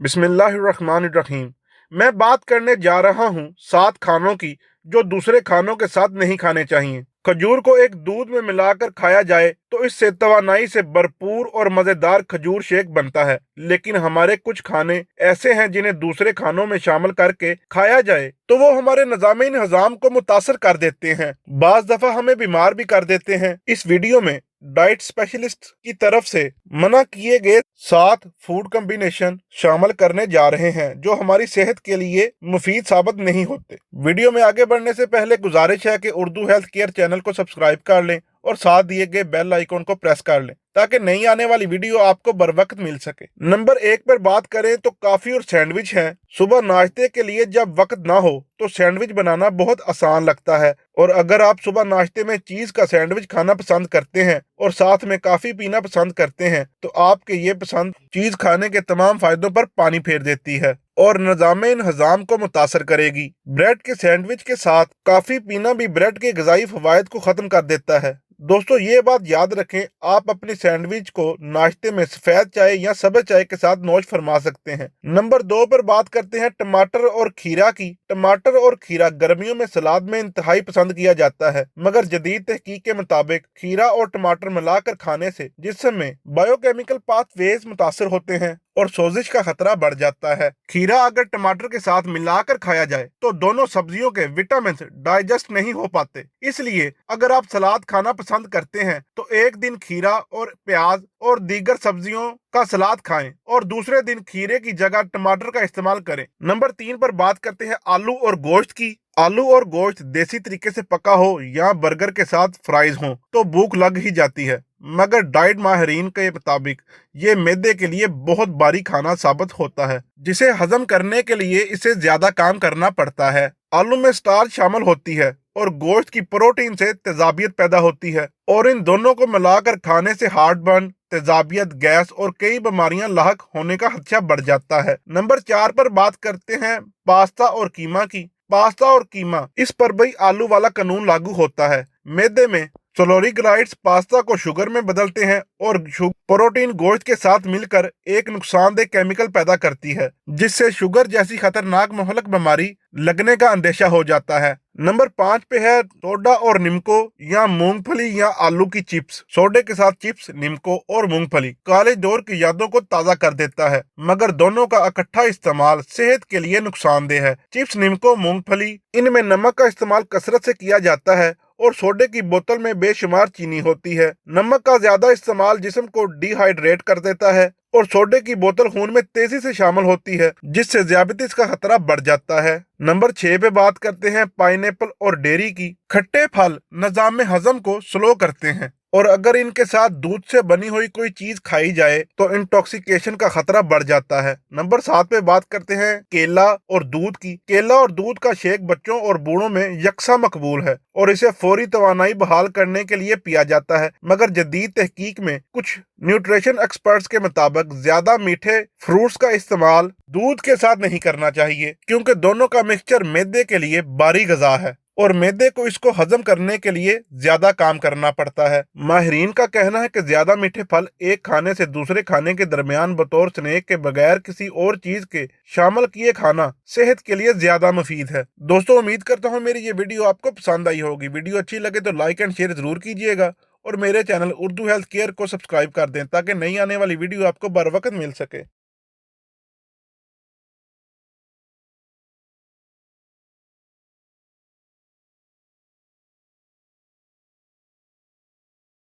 बिस्मिल्लाहिर्रहमानिर्रहीम। मैं बात करने जा रहा हूँ 7 खानों की जो दूसरे खानों के साथ नहीं खाने चाहिए। खजूर को एक दूध में मिलाकर खाया जाए तो इससे तवानाई से भरपूर और मजेदार खजूर शेक बनता है, लेकिन हमारे कुछ खाने ऐसे हैं जिन्हें दूसरे खानों में शामिल करके खाया जाए तो वो हमारे निज़ाम हज़ाम को मुतासर कर देते हैं, बाज दफा हमें बीमार भी कर देते हैं। इस वीडियो में डाइट स्पेशलिस्ट की तरफ से मना किए गए 7 फूड कॉम्बिनेशन शामिल करने जा रहे हैं जो हमारी सेहत के लिए मुफीद साबित नहीं होते। वीडियो में आगे बढ़ने से पहले गुजारिश है कि उर्दू हेल्थ केयर चैनल को सब्सक्राइब कर लें और साथ दिए गए बेल आइकन को प्रेस कर लें ताकि नई आने वाली वीडियो आपको बर वक्त मिल सके। नंबर 1 पर बात करें तो कॉफी और सैंडविच हैं। सुबह नाश्ते के लिए जब वक्त ना हो तो सैंडविच बनाना बहुत आसान लगता है, और अगर आप सुबह नाश्ते में चीज का सैंडविच खाना पसंद करते हैं और साथ में कॉफी पीना पसंद करते हैं तो आपके ये पसंद चीज खाने के तमाम फायदों पर पानी फेर देती है और निज़ाम हज़ाम को मुतासर करेगी। ब्रेड के सैंडविच के साथ कॉफी पीना भी ब्रेड के ग़िज़ाई फ़वाइद को ख़त्म कर देता है। दोस्तों, ये बात याद रखें, आप अपने सैंडविच को नाश्ते में सफ़ेद चाय या सब्ज़ चाय के साथ नोश फरमा सकते हैं। नंबर 2 पर बात करते हैं टमाटर और खीरा की। टमाटर और खीरा गर्मियों में सलाद में इंतहाई पसंद किया जाता है, मगर जदीद तहकीक के मुताबिक खीरा और टमाटर मिलाकर खाने से जिस्म में बायोकेमिकल पाथवेज मुतासर होते हैं और सोजिश का खतरा बढ़ जाता है। खीरा अगर टमाटर के साथ मिलाकर खाया जाए तो दोनों सब्जियों के विटामिन डाइजेस्ट नहीं हो पाते। इसलिए अगर आप सलाद खाना पसंद करते हैं तो एक दिन खीरा और प्याज और दीगर सब्जियों का सलाद खाएं और दूसरे दिन खीरे की जगह टमाटर का इस्तेमाल करें। नंबर 3 पर बात करते हैं आलू और गोश्त की। आलू और गोश्त देसी तरीके से पका हो या बर्गर के साथ फ्राइज हो तो भूख लग ही जाती है, मगर डाइट माहिरीन के मुताबिक ये मैदे के लिए बहुत भारी खाना साबित होता है, जिसे हजम करने के लिए इसे ज्यादा काम करना पड़ता है। आलू में स्टार्च शामिल होती है और गोश्त की प्रोटीन से तेजाबियत पैदा होती है, और इन दोनों को मिलाकर खाने से हार्ट बर्न, तेजाबियत, गैस और कई बीमारियां लाहक होने का खदशा बढ़ जाता है। नंबर 4 पर बात करते हैं पास्ता और कीमा की। पास्ता और कीमा, इस पर भी आलू वाला कानून लागू होता है। मैदे में सोलोरिग्लाइड्स पास्ता को शुगर में बदलते हैं और प्रोटीन गोश्त के साथ मिलकर एक नुकसानदेह केमिकल पैदा करती है, जिससे शुगर जैसी खतरनाक मोहलक बीमारी लगने का अंदेशा हो जाता है। नंबर 5 पे है सोडा और निम्को या मूंगफली या आलू की चिप्स। सोडे के साथ चिप्स, निम्को और मूंगफली कॉलेज दौर की यादों को ताजा कर देता है, मगर दोनों का इकट्ठा इस्तेमाल सेहत के लिए नुकसानदेह है। चिप्स, निम्को, मूंगफली, इनमें नमक का इस्तेमाल कसरत से किया जाता है और सोडे की बोतल में बेशुमार चीनी होती है। नमक का ज्यादा इस्तेमाल जिस्म को डिहाइड्रेट कर देता है और सोडे की बोतल खून में तेजी से शामिल होती है, जिससे ज़ियादतीस का खतरा बढ़ जाता है। नंबर 6 पे बात करते हैं पाइनएप्पल और डेयरी की। खट्टे फल निज़ाम हजम को स्लो करते हैं और अगर इनके साथ दूध से बनी हुई कोई चीज खाई जाए तो इंटॉक्सिकेशन का खतरा बढ़ जाता है। नंबर 7 पे बात करते हैं केला और दूध की। केला और दूध का शेक बच्चों और बूढ़ों में यकसा मकबूल है और इसे फौरी तवानाई बहाल करने के लिए पिया जाता है, मगर जदीद तहकीक में कुछ न्यूट्रिशन एक्सपर्ट्स के मुताबिक ज्यादा मीठे फ्रूट्स का इस्तेमाल दूध के साथ नहीं करना चाहिए, क्योंकि दोनों का मिक्सचर मैदे के लिए भारी गजा है और मैदे को इसको हजम करने के लिए ज्यादा काम करना पड़ता है। माहिरीन का कहना है कि ज्यादा मीठे फल एक खाने से दूसरे खाने के दरमियान बतौर स्नैक के बगैर किसी और चीज के शामिल किए खाना सेहत के लिए ज्यादा मुफीद है। दोस्तों, उम्मीद करता हूँ मेरी ये वीडियो आपको पसंद आई होगी। वीडियो अच्छी लगे तो लाइक एंड शेयर जरूर कीजिएगा और मेरे चैनल उर्दू हेल्थ केयर को सब्सक्राइब कर दें ताकि नई आने वाली वीडियो आपको बर वक्त मिल सके।